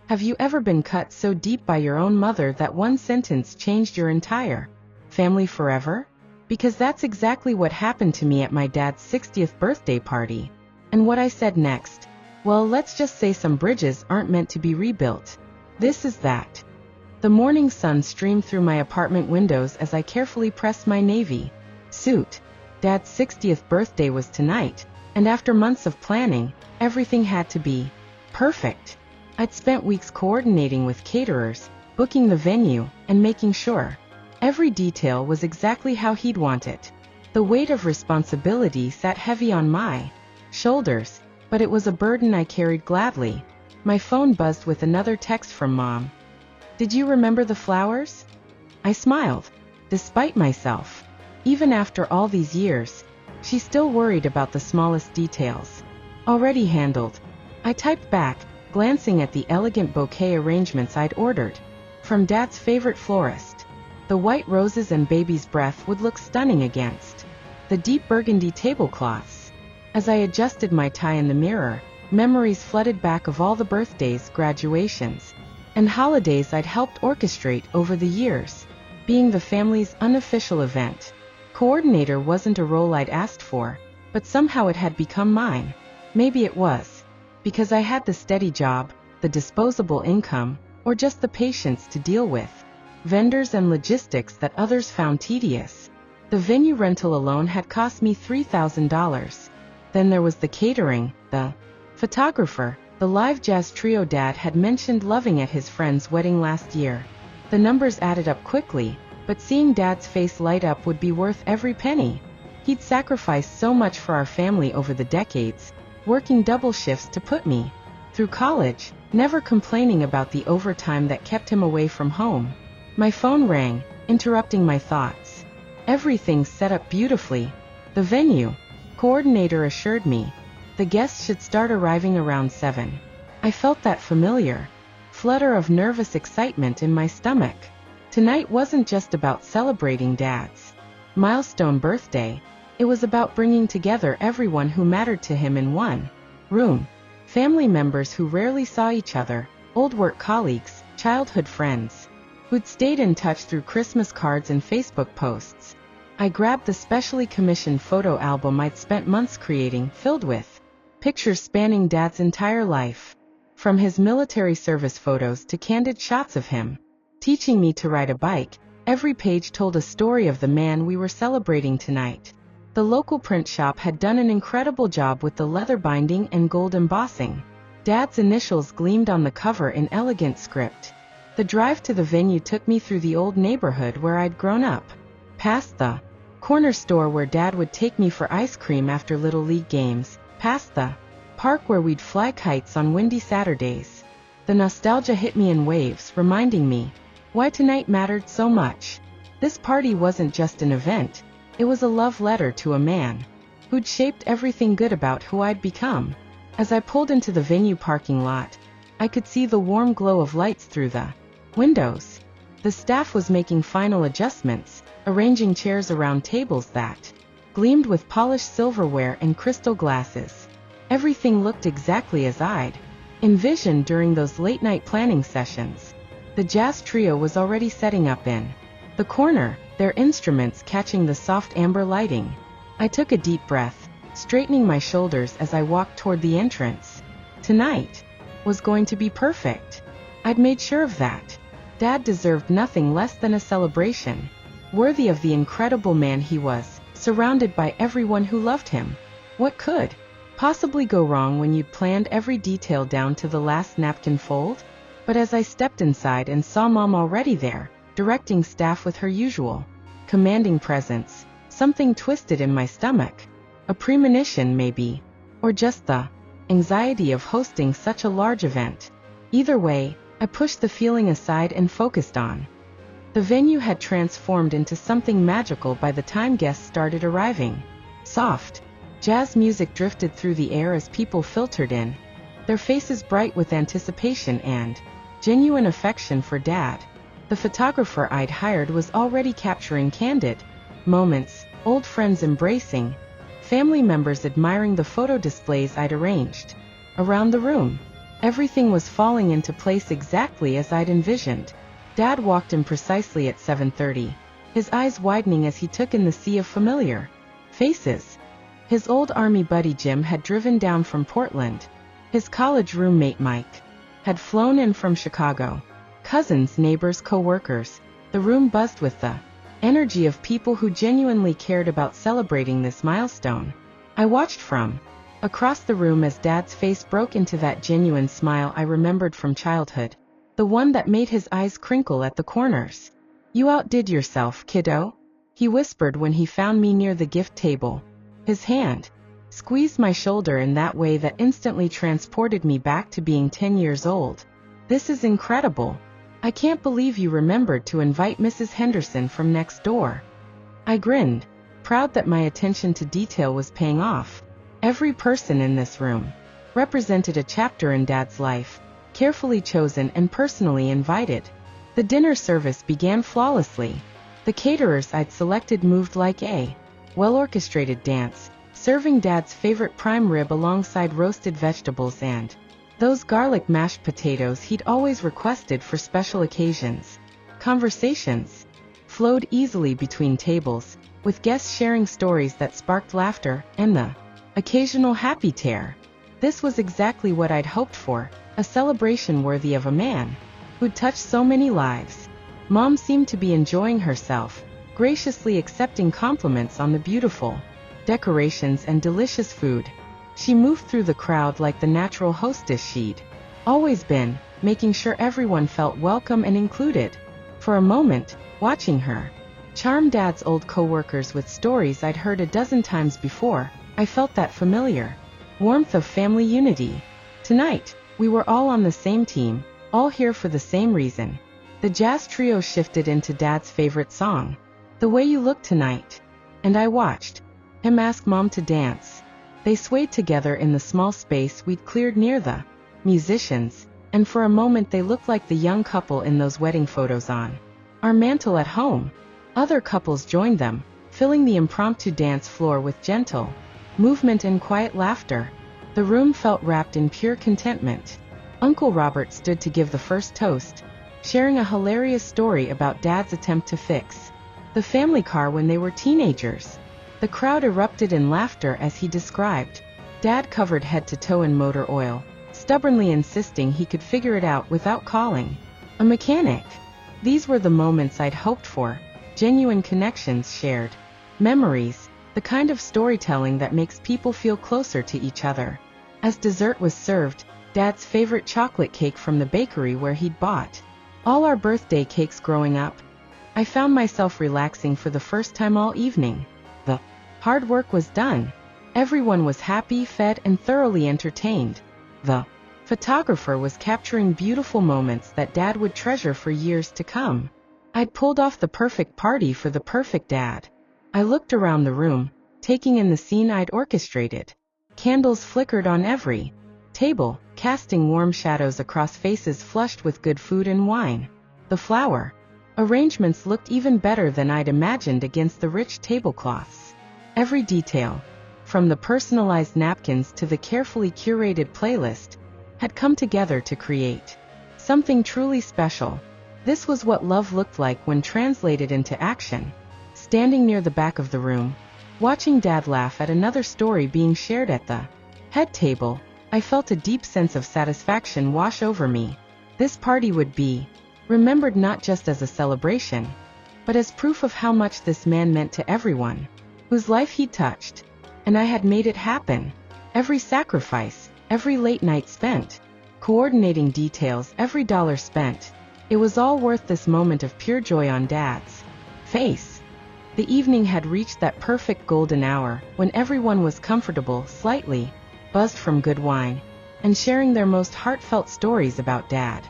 Have you ever been cut so deep by your own mother that one sentence changed your entire family forever? Because that's exactly what happened to me at my dad's 60th birthday party. And what I said next? Well, let's just say some bridges aren't meant to be rebuilt. This is that. The morning sun streamed through my apartment windows as I carefully pressed my navy suit. Dad's 60th birthday was tonight, and after months of planning, everything had to be perfect. I'd spent weeks coordinating with caterers, booking the venue, and making sure every detail was exactly how he'd want it. The weight of responsibility sat heavy on my shoulders, but it was a burden I carried gladly. My phone buzzed with another text from Mom. "Did you remember the flowers?" I smiled. Despite myself, even after all these years, she still worried about the smallest details. "Already handled," I typed back, glancing at the elegant bouquet arrangements I'd ordered from Dad's favorite florist. The white roses and baby's breath would look stunning against the deep burgundy tablecloths. As I adjusted my tie in the mirror, memories flooded back of all the birthdays, graduations, and holidays I'd helped orchestrate over the years. Being the family's unofficial event coordinator wasn't a role I'd asked for, but somehow it had become mine. Maybe it was because I had the steady job, the disposable income, or just the patience to deal with vendors and logistics that others found tedious. The venue rental alone had cost me $3,000. Then there was the catering, the photographer, the live jazz trio Dad had mentioned loving at his friend's wedding last year. The numbers added up quickly, but seeing Dad's face light up would be worth every penny. He'd sacrificed so much for our family over the decades, working double shifts to put me through college, never complaining about the overtime that kept him away from home. My phone rang, interrupting my thoughts. "Everything's set up beautifully," the venue coordinator assured me. "The guests should start arriving around 7. I felt that familiar flutter of nervous excitement in my stomach. Tonight wasn't just about celebrating Dad's milestone birthday. It was about bringing together everyone who mattered to him in one room. Family members who rarely saw each other, old work colleagues, childhood friends who'd stayed in touch through Christmas cards and Facebook posts. I grabbed the specially commissioned photo album I'd spent months creating, filled with pictures spanning Dad's entire life, from his military service photos to candid shots of him teaching me to ride a bike. Every page told a story of the man we were celebrating tonight. The local print shop had done an incredible job with the leather binding and gold embossing. Dad's initials gleamed on the cover in elegant script. The drive to the venue took me through the old neighborhood where I'd grown up, past the corner store where Dad would take me for ice cream after Little League games, past the park where we'd fly kites on windy Saturdays. The nostalgia hit me in waves, reminding me why tonight mattered so much. This party wasn't just an event. It was a love letter to a man who'd shaped everything good about who I'd become. As I pulled into the venue parking lot, I could see the warm glow of lights through the windows. The staff was making final adjustments, arranging chairs around tables that gleamed with polished silverware and crystal glasses. Everything looked exactly as I'd envisioned during those late-night planning sessions. The jazz trio was already setting up in the corner, their instruments catching the soft amber lighting. I took a deep breath, straightening my shoulders as I walked toward the entrance. Tonight was going to be perfect. I'd made sure of that. Dad deserved nothing less than a celebration, worthy of the incredible man he was, surrounded by everyone who loved him. What could possibly go wrong when you'd planned every detail down to the last napkin fold? But as I stepped inside and saw Mom already there, directing staff with her usual commanding presence, something twisted in my stomach. A premonition, maybe, or just the anxiety of hosting such a large event. Either way, I pushed the feeling aside and focused on. The venue had transformed into something magical by the time guests started arriving. Soft jazz music drifted through the air as people filtered in, their faces bright with anticipation and genuine affection for Dad. The photographer I'd hired was already capturing candid moments, old friends embracing, family members admiring the photo displays I'd arranged around the room. Everything was falling into place exactly as I'd envisioned. Dad walked in precisely at 7:30, his eyes widening as he took in the sea of familiar faces. His old army buddy Jim had driven down from Portland. His college roommate Mike had flown in from Chicago. Cousins, neighbors, co-workers. The room buzzed with the energy of people who genuinely cared about celebrating this milestone. I watched from across the room as Dad's face broke into that genuine smile I remembered from childhood, the one that made his eyes crinkle at the corners. "You outdid yourself, kiddo," he whispered when he found me near the gift table. His hand squeezed my shoulder in that way that instantly transported me back to being 10 years old. "This is incredible. I can't believe you remembered to invite Mrs. Henderson from next door." I grinned, proud that my attention to detail was paying off. Every person in this room represented a chapter in Dad's life, carefully chosen and personally invited. The dinner service began flawlessly. The caterers I'd selected moved like a well-orchestrated dance, serving Dad's favorite prime rib alongside roasted vegetables and those garlic mashed potatoes he'd always requested for special occasions. Conversations flowed easily between tables, with guests sharing stories that sparked laughter and the occasional happy tear. This was exactly what I'd hoped for, a celebration worthy of a man who'd touched so many lives. Mom seemed to be enjoying herself, graciously accepting compliments on the beautiful decorations and delicious food. She moved through the crowd like the natural hostess she'd always been, making sure everyone felt welcome and included. For a moment, watching her charm Dad's old co-workers with stories I'd heard a dozen times before, I felt that familiar warmth of family unity. Tonight, we were all on the same team, all here for the same reason. The jazz trio shifted into Dad's favorite song, "The Way You Look Tonight," and I watched him ask Mom to dance. They swayed together in the small space we'd cleared near the musicians, and for a moment they looked like the young couple in those wedding photos on our mantle at home. Other couples joined them, filling the impromptu dance floor with gentle movement and quiet laughter. The room felt wrapped in pure contentment. Uncle Robert stood to give the first toast, sharing a hilarious story about Dad's attempt to fix the family car when they were teenagers. The crowd erupted in laughter as he described Dad covered head to toe in motor oil, stubbornly insisting he could figure it out without calling a mechanic. These were the moments I'd hoped for, genuine connections, shared memories, the kind of storytelling that makes people feel closer to each other. As dessert was served, Dad's favorite chocolate cake from the bakery where he'd bought all our birthday cakes growing up, I found myself relaxing for the first time all evening. The hard work was done. Everyone was happy, fed, and thoroughly entertained. The photographer was capturing beautiful moments that Dad would treasure for years to come. I'd pulled off the perfect party for the perfect dad. I looked around the room, taking in the scene I'd orchestrated. Candles flickered on every table, casting warm shadows across faces flushed with good food and wine. The flower arrangements looked even better than I'd imagined against the rich tablecloths. Every detail, from the personalized napkins to the carefully curated playlist, had come together to create something truly special. This was what love looked like when translated into action. Standing near the back of the room, watching Dad laugh at another story being shared at the head table, I felt a deep sense of satisfaction wash over me. This party would be remembered not just as a celebration, but as proof of how much this man meant to everyone whose life he touched. And I had made it happen. Every sacrifice, every late night spent, coordinating details, every dollar spent. It was all worth this moment of pure joy on Dad's face. The evening had reached that perfect golden hour when everyone was comfortable, slightly buzzed from good wine, and sharing their most heartfelt stories about Dad.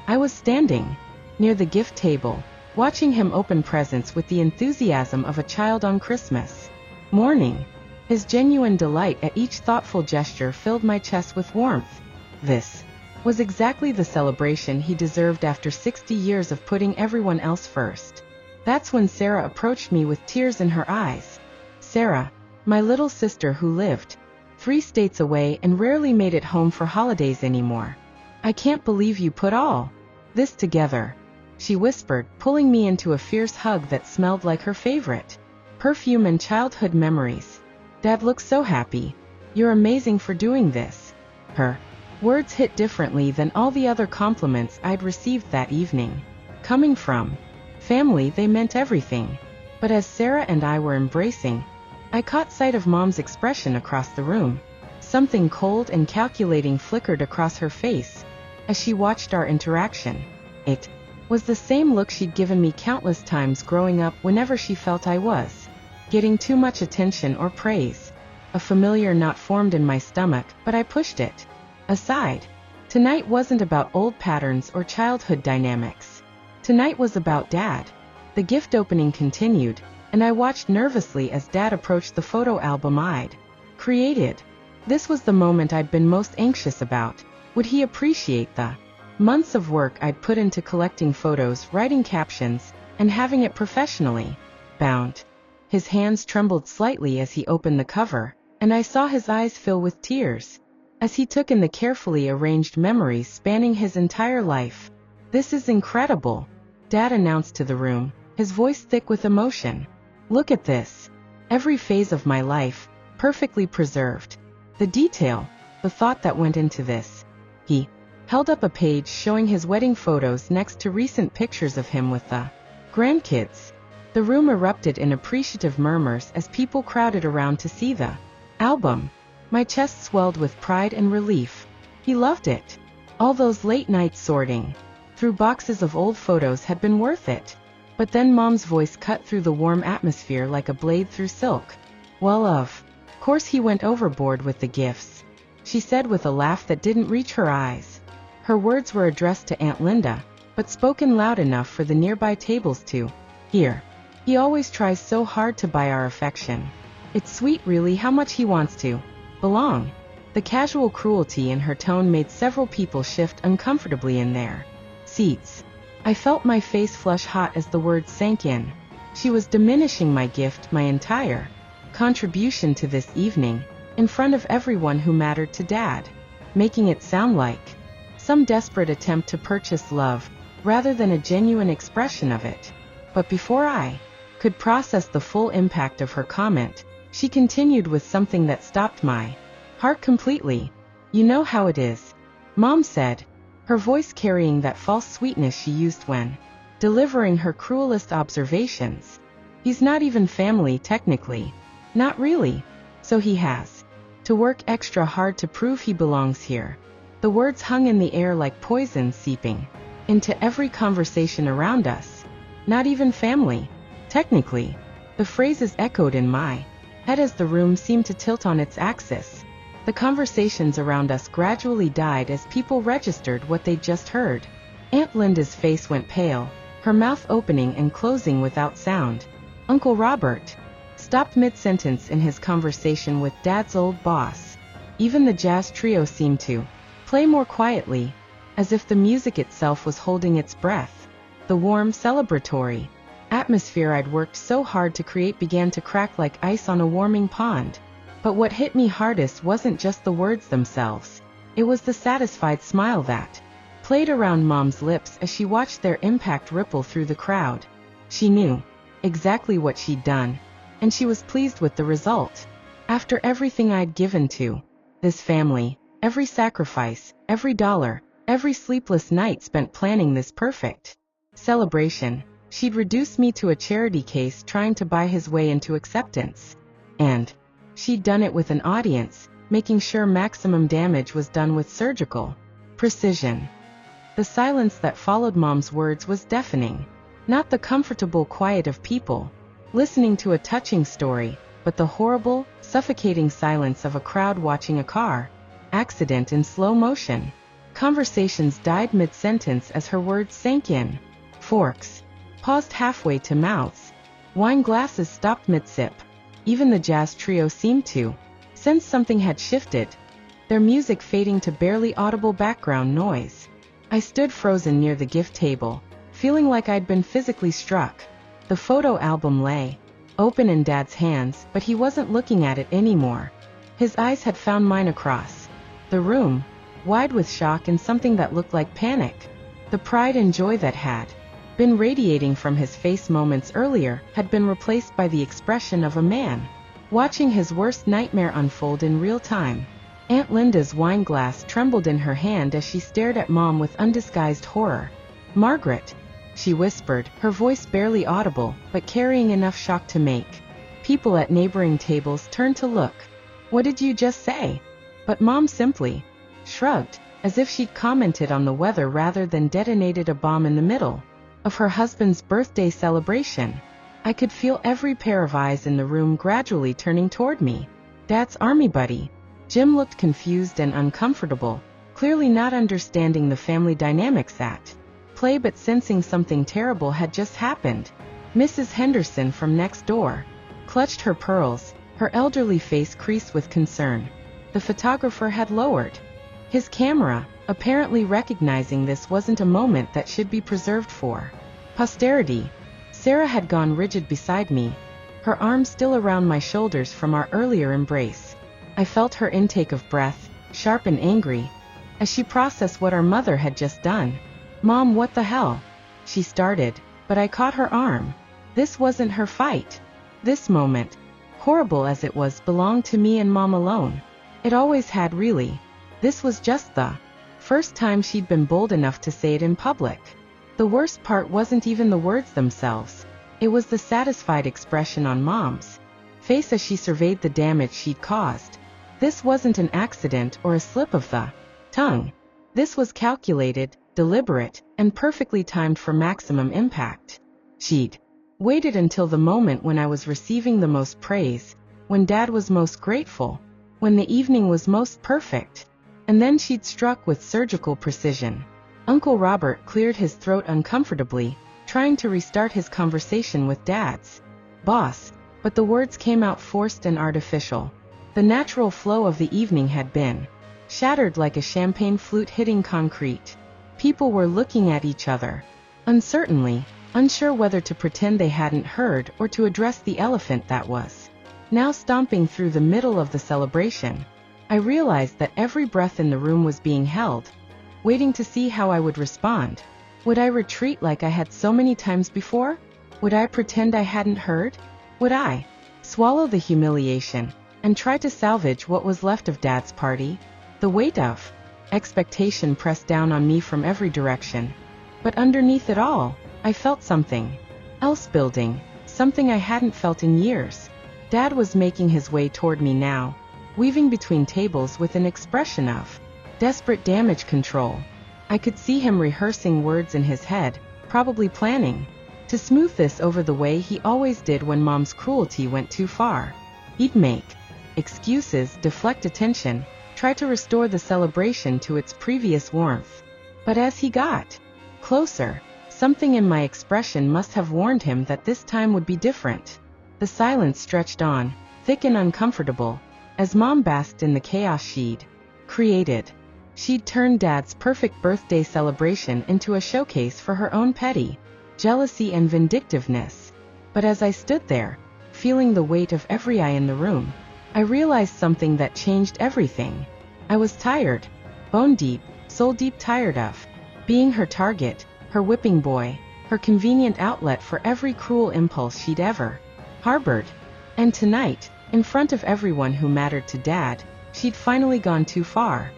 I was standing near the gift table, watching him open presents with the enthusiasm of a child on Christmas morning. His genuine delight at each thoughtful gesture filled my chest with warmth. This was exactly the celebration he deserved after 60 years of putting everyone else first. That's when Sarah approached me with tears in her eyes. Sarah, my little sister who lived 3 states away and rarely made it home for holidays anymore. I can't believe you put all this together, she whispered, pulling me into a fierce hug that smelled like her favorite perfume and childhood memories. Dad looks so happy. You're amazing for doing this. Her words hit differently than all the other compliments I'd received that evening. Coming from family, they meant everything. But as Sarah and I were embracing, I caught sight of Mom's expression across the room. Something cold and calculating flickered across her face as she watched our interaction. It was the same look she'd given me countless times growing up whenever she felt I was getting too much attention or praise. A familiar knot formed in my stomach, but I pushed it aside. Tonight wasn't about old patterns or childhood dynamics. Tonight was about Dad. The gift opening continued, and I watched nervously as Dad approached the photo album I'd created. This was the moment I'd been most anxious about. Would he appreciate the months of work I'd put into collecting photos, writing captions, and having it professionally bound? His hands trembled slightly as he opened the cover, and I saw his eyes fill with tears as he took in the carefully arranged memories spanning his entire life. This is incredible, Dad announced to the room, his voice thick with emotion. Look at this. Every phase of my life, perfectly preserved. The detail, the thought that went into this. He held up a page showing his wedding photos next to recent pictures of him with the grandkids. The room erupted in appreciative murmurs as people crowded around to see the album. My chest swelled with pride and relief. He loved it. All those late nights sorting through boxes of old photos had been worth it. But then Mom's voice cut through the warm atmosphere like a blade through silk. Well, of course he went overboard with the gifts, she said with a laugh that didn't reach her eyes. Her words were addressed to Aunt Linda, but spoken loud enough for the nearby tables to hear. He always tries so hard to buy our affection. It's sweet really how much he wants to belong. The casual cruelty in her tone made several people shift uncomfortably in their seats. I felt my face flush hot as the words sank in. She was diminishing my gift, my entire contribution to this evening, in front of everyone who mattered to Dad, making it sound like some desperate attempt to purchase love, rather than a genuine expression of it. But before I could process the full impact of her comment, she continued with something that stopped my heart completely. You know how it is, Mom said, her voice carrying that false sweetness she used when delivering her cruelest observations. He's not even family technically. Not really. So he has to work extra hard to prove he belongs here. The words hung in the air like poison seeping into every conversation around us. Not even family. Technically. The phrases echoed in my head as the room seemed to tilt on its axis. The conversations around us gradually died as people registered what they'd just heard. Aunt Linda's face went pale, her mouth opening and closing without sound. Uncle Robert stopped mid-sentence in his conversation with Dad's old boss. Even the jazz trio seemed to play more quietly, as if the music itself was holding its breath. The warm, celebratory atmosphere I'd worked so hard to create began to crack like ice on a warming pond. But what hit me hardest wasn't just the words themselves. It was the satisfied smile that played around Mom's lips as she watched their impact ripple through the crowd. She knew exactly what she'd done, and she was pleased with the result. After everything I'd given to this family, every sacrifice, every dollar, every sleepless night spent planning this perfect celebration, she'd reduced me to a charity case trying to buy his way into acceptance. And she'd done it with an audience, making sure maximum damage was done with surgical precision. The silence that followed Mom's words was deafening. Not the comfortable quiet of people listening to a touching story, but the horrible, suffocating silence of a crowd watching a car accident in slow motion. Conversations died mid-sentence as her words sank in. Forks paused halfway to mouths. Wine glasses stopped mid-sip. Even the jazz trio seemed to sense something had shifted, their music fading to barely audible background noise. I stood frozen near the gift table, feeling like I'd been physically struck. The photo album lay open in Dad's hands, but he wasn't looking at it anymore. His eyes had found mine across the room, wide with shock and something that looked like panic. The pride and joy that had been radiating from his face moments earlier had been replaced by the expression of a man watching his worst nightmare unfold in real time. Aunt Linda's wine glass trembled in her hand as she stared at Mom with undisguised horror. "Margaret," she whispered, her voice barely audible, but carrying enough shock to make people at neighboring tables turn to look. "What did you just say?" But Mom simply shrugged, as if she'd commented on the weather rather than detonated a bomb in the middle of her husband's birthday celebration. I could feel every pair of eyes in the room gradually turning toward me. "Dad's army buddy." Jim looked confused and uncomfortable, clearly not understanding the family dynamics at play but sensing something terrible had just happened. Mrs. Henderson from next door clutched her pearls, her elderly face creased with concern. The photographer had lowered his camera, apparently recognizing this wasn't a moment that should be preserved for posterity. Sarah had gone rigid beside me, her arms still around my shoulders from our earlier embrace. I felt her intake of breath, sharp and angry, as she processed what our mother had just done. "Mom, what the hell?" she started, but I caught her arm. This wasn't her fight. This moment, horrible as it was, belonged to me and Mom alone. It always had, really. This was just the first time she'd been bold enough to say it in public. The worst part wasn't even the words themselves. It was the satisfied expression on Mom's face as she surveyed the damage she'd caused. This wasn't an accident or a slip of the tongue. This was calculated, deliberate, and perfectly timed for maximum impact. She'd waited until the moment when I was receiving the most praise, when Dad was most grateful, when the evening was most perfect, and then she'd struck with surgical precision. Uncle Robert cleared his throat uncomfortably, trying to restart his conversation with Dad's boss, but the words came out forced and artificial. The natural flow of the evening had been shattered like a champagne flute hitting concrete. People were looking at each other uncertainly, unsure whether to pretend they hadn't heard or to address the elephant that was now stomping through the middle of the celebration. I realized that every breath in the room was being held, waiting to see how I would respond. Would I retreat like I had so many times before? Would I pretend I hadn't heard? Would I swallow the humiliation and try to salvage what was left of Dad's party? The weight of expectation pressed down on me from every direction. But underneath it all, I felt something else building, something I hadn't felt in years. Dad was making his way toward me now, weaving between tables with an expression of desperate damage control. I could see him rehearsing words in his head, probably planning to smooth this over the way he always did when Mom's cruelty went too far. He'd make excuses, deflect attention, try to restore the celebration to its previous warmth. But as he got closer, something in my expression must have warned him that this time would be different. The silence stretched on, thick and uncomfortable, as Mom basked in the chaos she'd created. She'd turned Dad's perfect birthday celebration into a showcase for her own petty jealousy and vindictiveness. But as I stood there, feeling the weight of every eye in the room, I realized something that changed everything. I was tired, bone deep, soul deep tired of being her target, her whipping boy, her convenient outlet for every cruel impulse she'd ever harbored. And tonight, in front of everyone who mattered to Dad, she'd finally gone too far.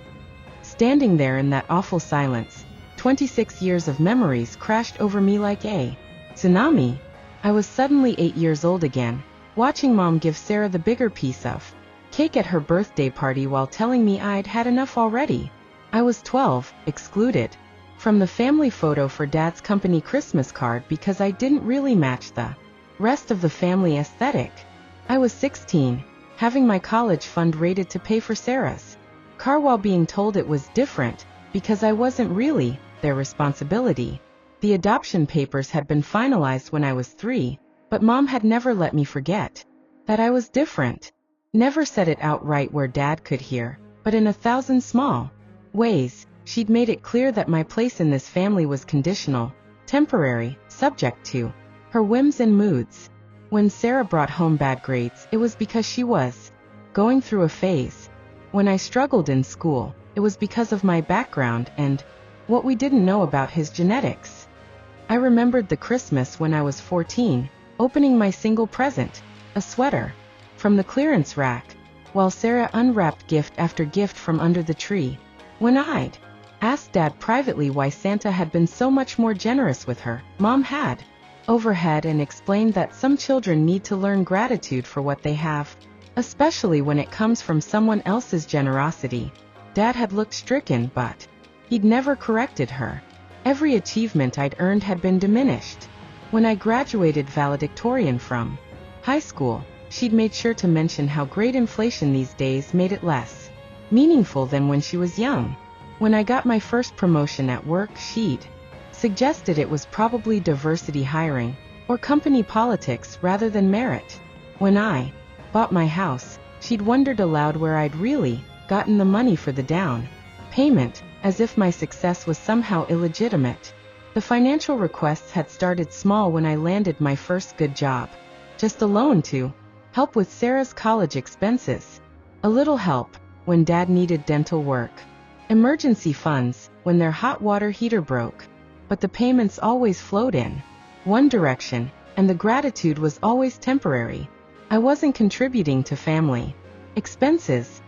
Standing there in that awful silence, 26 years of memories crashed over me like a tsunami. I was suddenly 8 years old again, watching Mom give Sarah the bigger piece of cake at her birthday party while telling me I'd had enough already. I was 12, excluded from the family photo for Dad's company Christmas card because I didn't really match the rest of the family aesthetic. I was 16, having my college fund raided to pay for Sarah's car while being told it was different because I wasn't really their responsibility. The adoption papers had been finalized when I was 3, but Mom had never let me forget that I was different. Never said it outright where Dad could hear, but in 1,000 small ways, she'd made it clear that my place in this family was conditional, temporary, subject to her whims and moods. When Sarah brought home bad grades, it was because she was going through a phase. When I struggled in school, it was because of my background and what we didn't know about his genetics. I remembered the Christmas when I was 14, opening my single present, a sweater, from the clearance rack, while Sarah unwrapped gift after gift from under the tree. When I'd asked Dad privately why Santa had been so much more generous with her, Mom had overhead and explained that some children need to learn gratitude for what they have, especially when it comes from someone else's generosity. Dad had looked stricken, but he'd never corrected her. Every achievement I'd earned had been diminished. When I graduated valedictorian from high school, she'd made sure to mention how great inflation these days made it less meaningful than when she was young. When I got my first promotion at work, she'd suggested it was probably diversity hiring or company politics rather than merit. When I bought my house, she'd wondered aloud where I'd really gotten the money for the down payment, as if my success was somehow illegitimate. The financial requests had started small when I landed my first good job. Just a loan to help with Sarah's college expenses. A little help when Dad needed dental work. Emergency funds when their hot water heater broke. But the payments always flowed in one direction, and the gratitude was always temporary. I wasn't contributing to family expenses.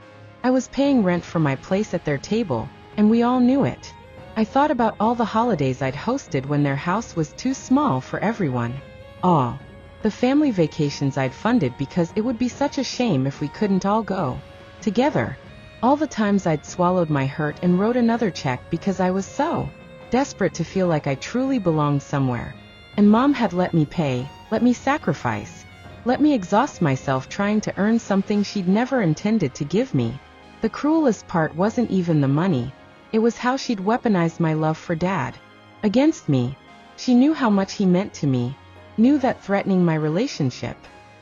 I was paying rent for my place at their table, and we all knew it. I thought about all the holidays I'd hosted when their house was too small for everyone. All the family vacations I'd funded because it would be such a shame if we couldn't all go together. All the times I'd swallowed my hurt and wrote another check because I was so desperate to feel like I truly belonged somewhere. And Mom had let me pay, let me sacrifice, let me exhaust myself trying to earn something she'd never intended to give me. The cruelest part wasn't even the money. It was how she'd weaponized my love for Dad against me. She knew how much he meant to me, knew that threatening my relationship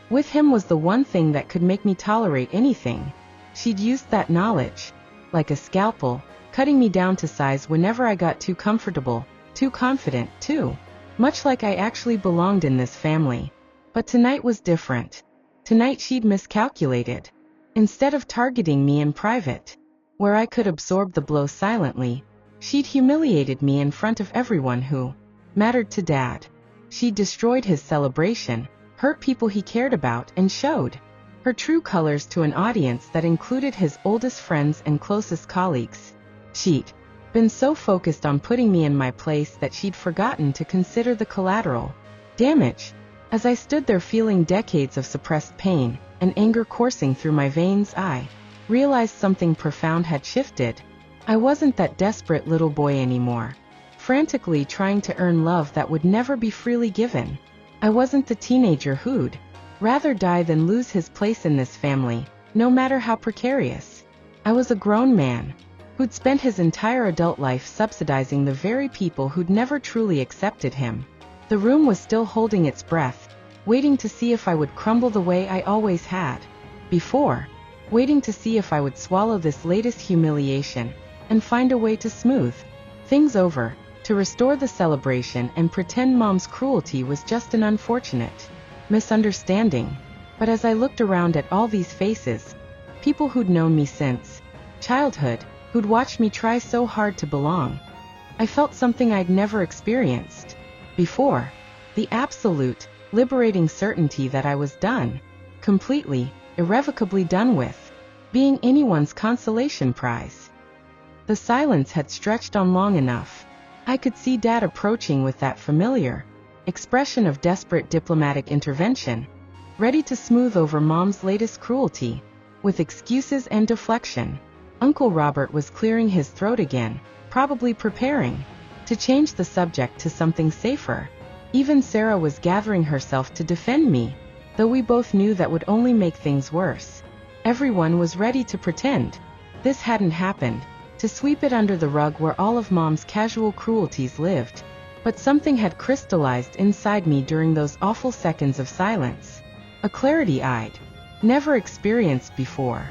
with him was the one thing that could make me tolerate anything. She'd used that knowledge like a scalpel, cutting me down to size whenever I got too comfortable, too confident, too much like I actually belonged in this family. But tonight was different. Tonight she'd miscalculated. Instead of targeting me in private, where I could absorb the blow silently, she'd humiliated me in front of everyone who mattered to Dad. She'd destroyed his celebration, hurt people he cared about, and showed her true colors to an audience that included his oldest friends and closest colleagues. She'd been so focused on putting me in my place that she'd forgotten to consider the collateral damage. As I stood there feeling decades of suppressed pain and anger coursing through my veins, I realized something profound had shifted. I wasn't that desperate little boy anymore, frantically trying to earn love that would never be freely given. I wasn't the teenager who'd rather die than lose his place in this family, no matter how precarious. I was a grown man who'd spent his entire adult life subsidizing the very people who'd never truly accepted him. The room was still holding its breath, waiting to see if I would crumble the way I always had before, waiting to see if I would swallow this latest humiliation and find a way to smooth things over, to restore the celebration and pretend Mom's cruelty was just an unfortunate misunderstanding. But as I looked around at all these faces, people who'd known me since childhood, who'd watched me try so hard to belong, I felt something I'd never experienced before. The absolute, liberating certainty that I was done, completely, irrevocably done with being anyone's consolation prize. The silence had stretched on long enough. I could see Dad approaching with that familiar expression of desperate diplomatic intervention, ready to smooth over Mom's latest cruelty, with excuses and deflection. Uncle Robert was clearing his throat again, probably preparing to change the subject to something safer. Even Sarah was gathering herself to defend me, though we both knew that would only make things worse. Everyone was ready to pretend this hadn't happened, to sweep it under the rug where all of Mom's casual cruelties lived. But something had crystallized inside me during those awful seconds of silence, a clarity I'd never experienced before.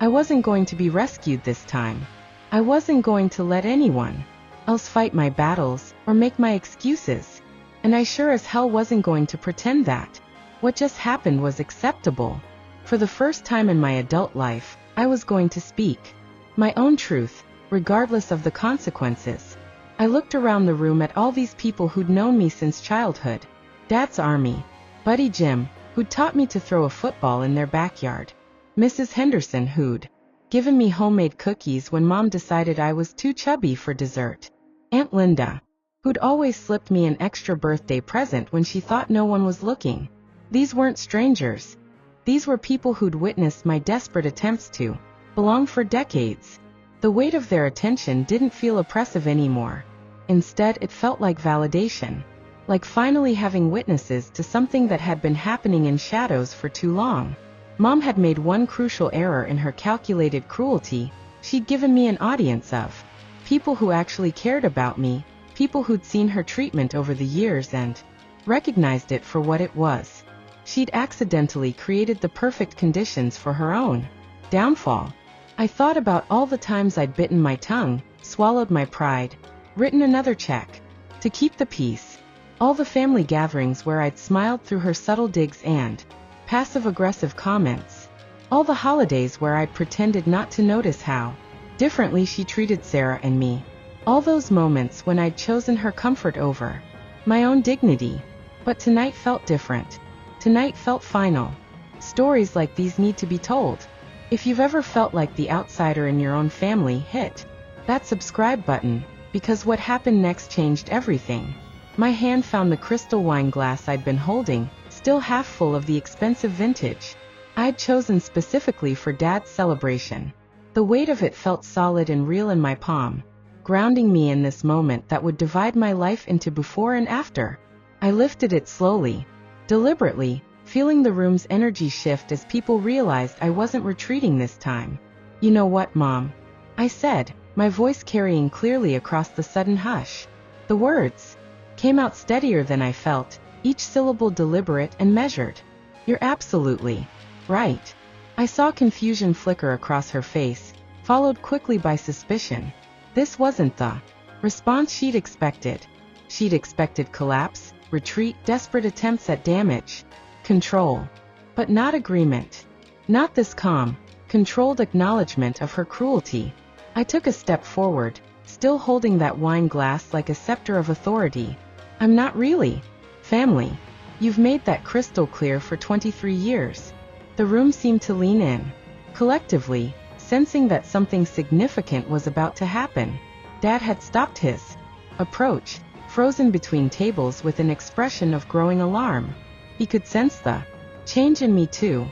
I wasn't going to be rescued this time. I wasn't going to let anyone else fight my battles or make my excuses. And I sure as hell wasn't going to pretend that what just happened was acceptable. For the first time in my adult life, I was going to speak my own truth, regardless of the consequences. I looked around the room at all these people who'd known me since childhood. Dad's army, Buddy Jim, who'd taught me to throw a football in their backyard, Mrs. Henderson, who'd given me homemade cookies when Mom decided I was too chubby for dessert, Aunt Linda, who'd always slipped me an extra birthday present when she thought no one was looking. These weren't strangers. These were people who'd witnessed my desperate attempts to belong for decades. The weight of their attention didn't feel oppressive anymore. Instead, it felt like validation, like finally having witnesses to something that had been happening in shadows for too long. Mom had made one crucial error in her calculated cruelty. She'd given me an audience of people who actually cared about me, people who'd seen her treatment over the years and recognized it for what it was. She'd accidentally created the perfect conditions for her own downfall. I thought about all the times I'd bitten my tongue, swallowed my pride, written another check to keep the peace. All the family gatherings where I'd smiled through her subtle digs and passive-aggressive comments. All the holidays where I'd pretended not to notice how differently she treated Sarah and me. All those moments when I'd chosen her comfort over my own dignity. But tonight felt different. Tonight felt final. Stories like these need to be told. If you've ever felt like the outsider in your own family, hit that subscribe button, because what happened next changed everything. My hand found the crystal wine glass I'd been holding, still half full of the expensive vintage I'd chosen specifically for Dad's celebration. The weight of it felt solid and real in my palm, grounding me in this moment that would divide my life into before and after. I lifted it slowly, deliberately, feeling the room's energy shift as people realized I wasn't retreating this time. "You know what, Mom?" I said, my voice carrying clearly across the sudden hush. The words came out steadier than I felt, each syllable deliberate and measured. "You're absolutely right." I saw confusion flicker across her face, followed quickly by suspicion. This wasn't the response she'd expected. She'd expected collapse, retreat, desperate attempts at damage, control. But not agreement. Not this calm, controlled acknowledgement of her cruelty. I took a step forward, still holding that wine glass like a scepter of authority. "I'm not really family. You've made that crystal clear for 23 years. The room seemed to lean in, collectively, sensing that something significant was about to happen. Dad had stopped his approach, frozen between tables with an expression of growing alarm. He could sense the change in me too.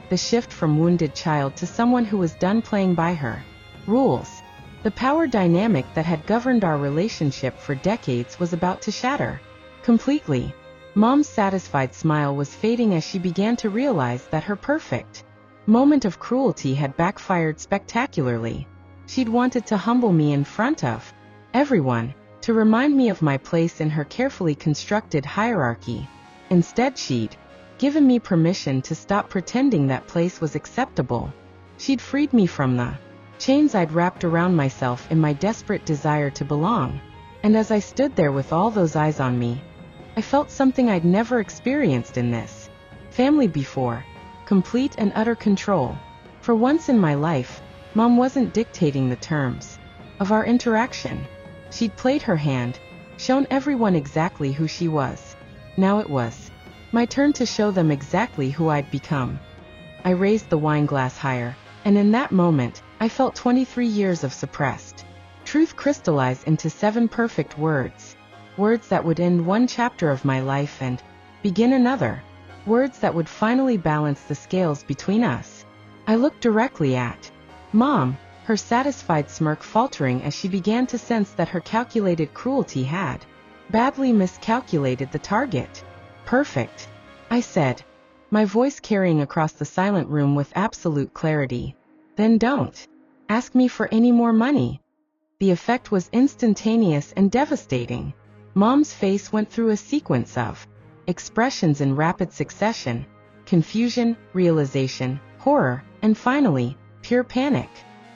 The shift from wounded child to someone who was done playing by her rules. The power dynamic that had governed our relationship for decades was about to shatter completely. Mom's satisfied smile was fading as she began to realize that her perfect moment of cruelty had backfired spectacularly. She'd wanted to humble me in front of everyone, to remind me of my place in her carefully constructed hierarchy. Instead, she'd given me permission to stop pretending that place was acceptable. She'd freed me from the chains I'd wrapped around myself in my desperate desire to belong. And as I stood there with all those eyes on me, I felt something I'd never experienced in this family before: complete and utter control. For once in my life, Mom wasn't dictating the terms of our interaction. She'd played her hand, shown everyone exactly who she was. Now it was my turn to show them exactly who I'd become. I raised the wine glass higher, and in that moment, I felt 23 years of suppressed truth crystallize into 7 perfect words. Words that would end one chapter of my life and begin another. Words that would finally balance the scales between us. I looked directly at Mom, her satisfied smirk faltering as she began to sense that her calculated cruelty had badly miscalculated the target. "Perfect," I said, my voice carrying across the silent room with absolute clarity. "Then don't ask me for any more money." The effect was instantaneous and devastating. Mom's face went through a sequence of expressions in rapid succession: confusion, realization, horror, and finally, pure panic.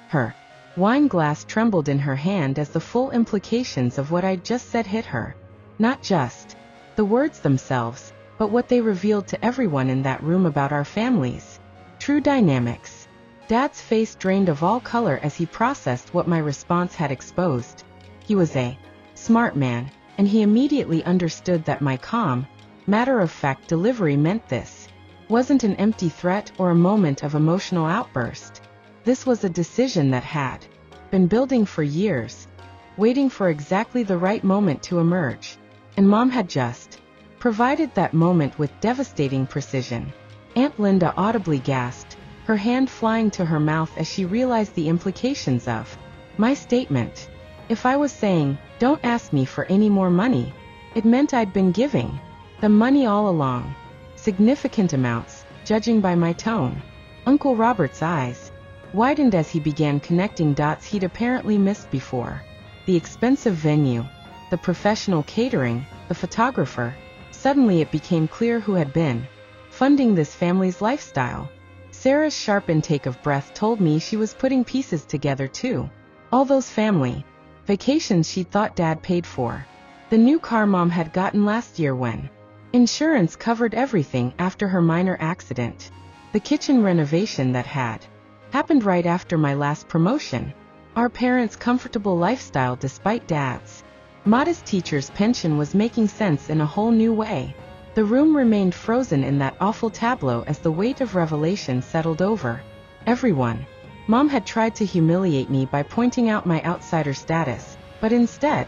Her wine glass trembled in her hand as the full implications of what I'd just said hit her. Not just the words themselves, but what they revealed to everyone in that room about our families' true dynamics. Dad's face drained of all color as he processed what my response had exposed. He was a smart man, and he immediately understood that my calm, matter-of-fact delivery meant this wasn't an empty threat or a moment of emotional outburst. This was a decision that had been building for years, waiting for exactly the right moment to emerge. And Mom had just provided that moment with devastating precision. Aunt Linda audibly gasped, her hand flying to her mouth as she realized the implications of my statement. If I was saying, "Don't ask me for any more money," it meant I'd been giving the money all along. Significant amounts, judging by my tone. Uncle Robert's eyes widened as he began connecting dots he'd apparently missed before. The expensive venue, the professional catering, the photographer. Suddenly it became clear who had been funding this family's lifestyle. Sarah's sharp intake of breath told me she was putting pieces together too. All those family vacations she'd thought Dad paid for. The new car Mom had gotten last year when insurance covered everything after her minor accident. The kitchen renovation that had happened right after my last promotion. Our parents' comfortable lifestyle despite Dad's modest teacher's pension was making sense in a whole new way. The room remained frozen in that awful tableau as the weight of revelation settled over everyone. Mom had tried to humiliate me by pointing out my outsider status, but instead,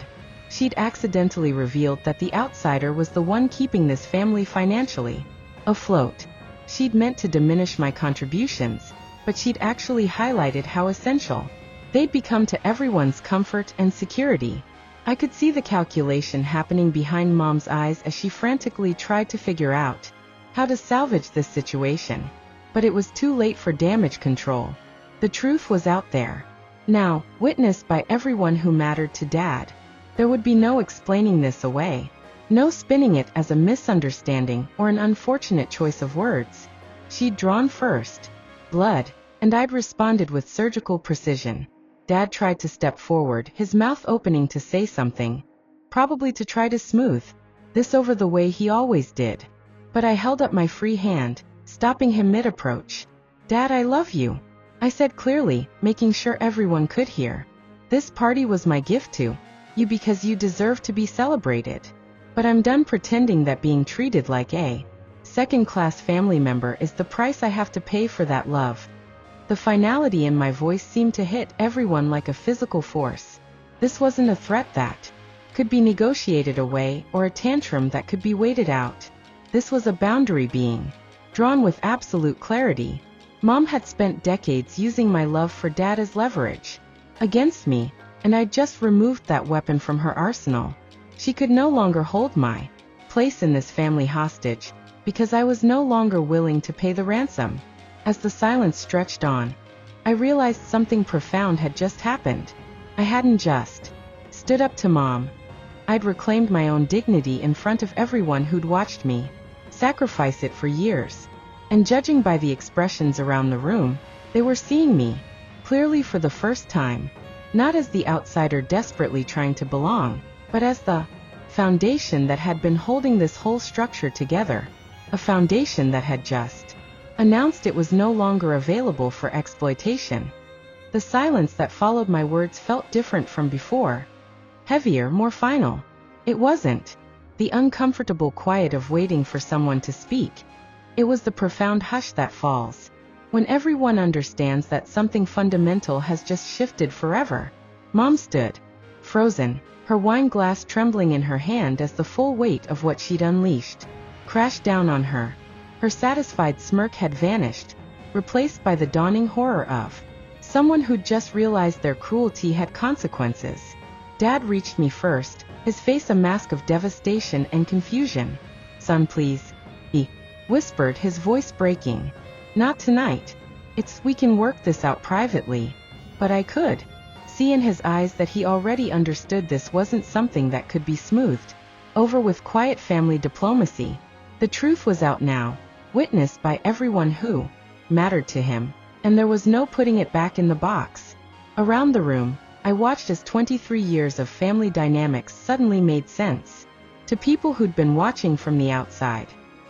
she'd accidentally revealed that the outsider was the one keeping this family financially afloat. She'd meant to diminish my contributions, but she'd actually highlighted how essential they'd become to everyone's comfort and security. I could see the calculation happening behind Mom's eyes as she frantically tried to figure out how to salvage this situation. But it was too late for damage control. The truth was out there, now, witnessed by everyone who mattered to Dad. There would be no explaining this away, no spinning it as a misunderstanding or an unfortunate choice of words. She'd drawn first blood, and I'd responded with surgical precision. Dad tried to step forward, his mouth opening to say something, probably to try to smooth this over the way he always did. But I held up my free hand, stopping him mid-approach. "Dad, I love you," I said clearly, making sure everyone could hear. "This party was my gift to you because you deserve to be celebrated. But I'm done pretending that being treated like a second-class family member is the price I have to pay for that love." The finality in my voice seemed to hit everyone like a physical force. This wasn't a threat that could be negotiated away or a tantrum that could be waited out. This was a boundary being drawn with absolute clarity. Mom had spent decades using my love for Dad as leverage against me, and I'd just removed that weapon from her arsenal. She could no longer hold my place in this family hostage, because I was no longer willing to pay the ransom. As the silence stretched on, I realized something profound had just happened. I hadn't just stood up to Mom. I'd reclaimed my own dignity in front of everyone who'd watched me sacrifice it for years. And judging by the expressions around the room, they were seeing me clearly for the first time, not as the outsider desperately trying to belong, but as the foundation that had been holding this whole structure together, a foundation that had just announced it was no longer available for exploitation. The silence that followed my words felt different from before, heavier, more final. It wasn't the uncomfortable quiet of waiting for someone to speak. It was the profound hush that falls when everyone understands that something fundamental has just shifted forever. Mom stood, frozen, her wine glass trembling in her hand as the full weight of what she'd unleashed crashed down on her. Her satisfied smirk had vanished, replaced by the dawning horror of someone who'd just realized their cruelty had consequences. Dad reached me first, his face a mask of devastation and confusion. "Son, please," he whispered, his voice breaking. "Not tonight. We can work this out privately." But I could see in his eyes that he already understood this wasn't something that could be smoothed over with quiet family diplomacy. The truth was out now, witnessed by everyone who mattered to him, and there was no putting it back in the box. Around the room, I watched as 23 years of family dynamics suddenly made sense to people who'd been watching from the outside.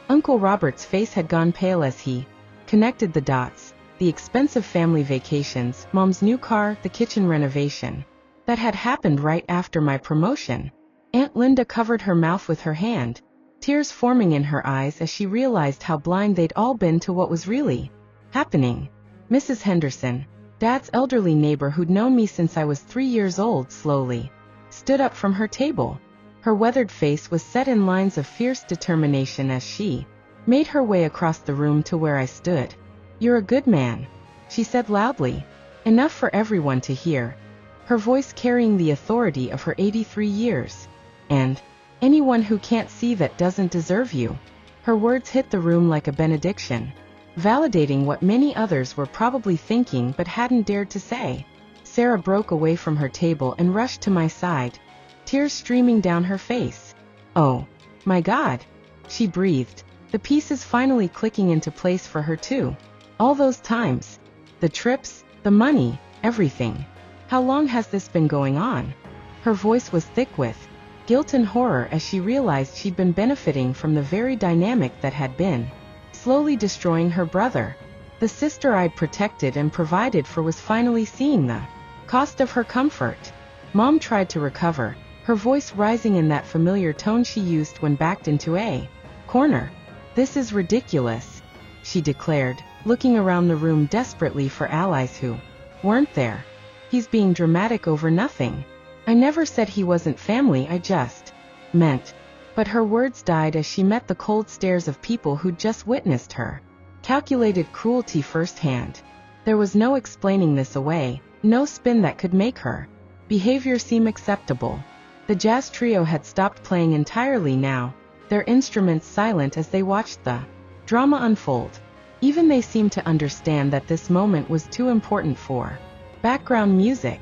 Uncle Robert's face had gone pale as he connected the dots, the expensive family vacations, Mom's new car, the kitchen renovation. That had happened right after my promotion. Aunt Linda covered her mouth with her hand, tears forming in her eyes as she realized how blind they'd all been to what was really happening. Mrs. Henderson, Dad's elderly neighbor who'd known me since I was 3 years old, slowly stood up from her table. Her weathered face was set in lines of fierce determination as she made her way across the room to where I stood. "You're a good man," she said loudly, enough for everyone to hear, her voice carrying the authority of her 83 years. "And anyone who can't see that doesn't deserve you." Her words hit the room like a benediction, validating what many others were probably thinking but hadn't dared to say. Sarah broke away from her table and rushed to my side, tears streaming down her face. "Oh, my God," she breathed, the pieces finally clicking into place for her too. All those times. The trips, the money, everything. How long has this been going on? Her voice was thick with guilt and horror as she realized she'd been benefiting from the very dynamic that had been slowly destroying her brother. The sister I'd protected and provided for was finally seeing the cost of her comfort. Mom tried to recover, her voice rising in that familiar tone she used when backed into a corner. "This is ridiculous," she declared, looking around the room desperately for allies who weren't there. "He's being dramatic over nothing. I never said he wasn't family, I just meant." But her words died as she met the cold stares of people who'd just witnessed her calculated cruelty firsthand. There was no explaining this away, no spin that could make her behavior seem acceptable. The jazz trio had stopped playing entirely now, their instruments silent as they watched the drama unfold. Even they seemed to understand that this moment was too important for background music.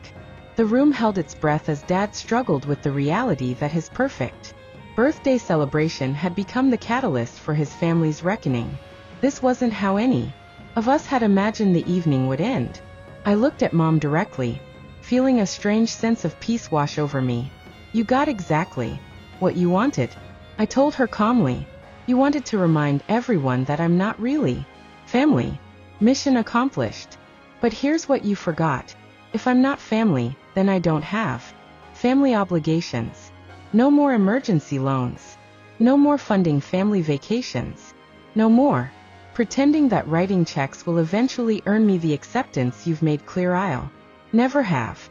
The room held its breath as Dad struggled with the reality that his perfect birthday celebration had become the catalyst for his family's reckoning. This wasn't how any of us had imagined the evening would end. I looked at Mom directly, feeling a strange sense of peace wash over me. "You got exactly what you wanted," I told her calmly. "You wanted to remind everyone that I'm not really family. Mission accomplished. But here's what you forgot. If I'm not family, then I don't have family obligations. No more emergency loans. No more funding family vacations. No more pretending that writing checks will eventually earn me the acceptance you've made clear I'll never have."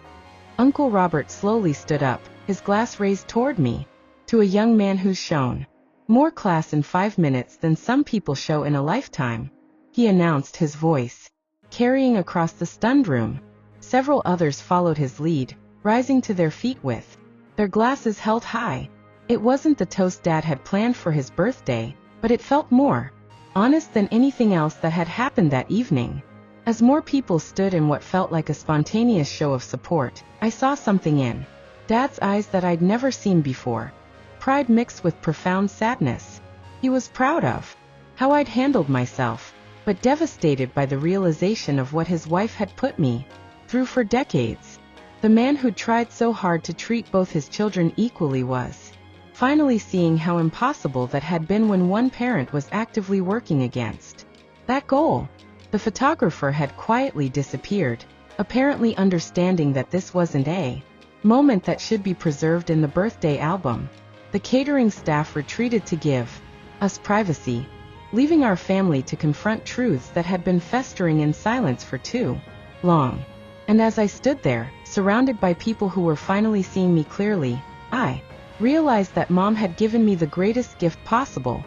Uncle Robert slowly stood up, his glass raised toward me. "To a young man who's shown more class in 5 minutes than some people show in a lifetime," he announced, his voice carrying across the stunned room. Several others followed his lead, rising to their feet with their glasses held high. It wasn't the toast Dad had planned for his birthday, but it felt more honest than anything else that had happened that evening. As more people stood in what felt like a spontaneous show of support, I saw something in Dad's eyes that I'd never seen before. Pride mixed with profound sadness. He was proud of how I'd handled myself, but devastated by the realization of what his wife had put me through for decades. The man who'd tried so hard to treat both his children equally was finally seeing how impossible that had been when one parent was actively working against that goal. The photographer had quietly disappeared, apparently understanding that this wasn't a moment that should be preserved in the birthday album. The catering staff retreated to give us privacy, leaving our family to confront truths that had been festering in silence for too long. And as I stood there, surrounded by people who were finally seeing me clearly, I realized that Mom had given me the greatest gift possible.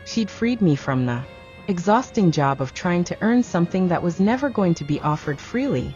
She'd freed me from the exhausting job of trying to earn something that was never going to be offered freely.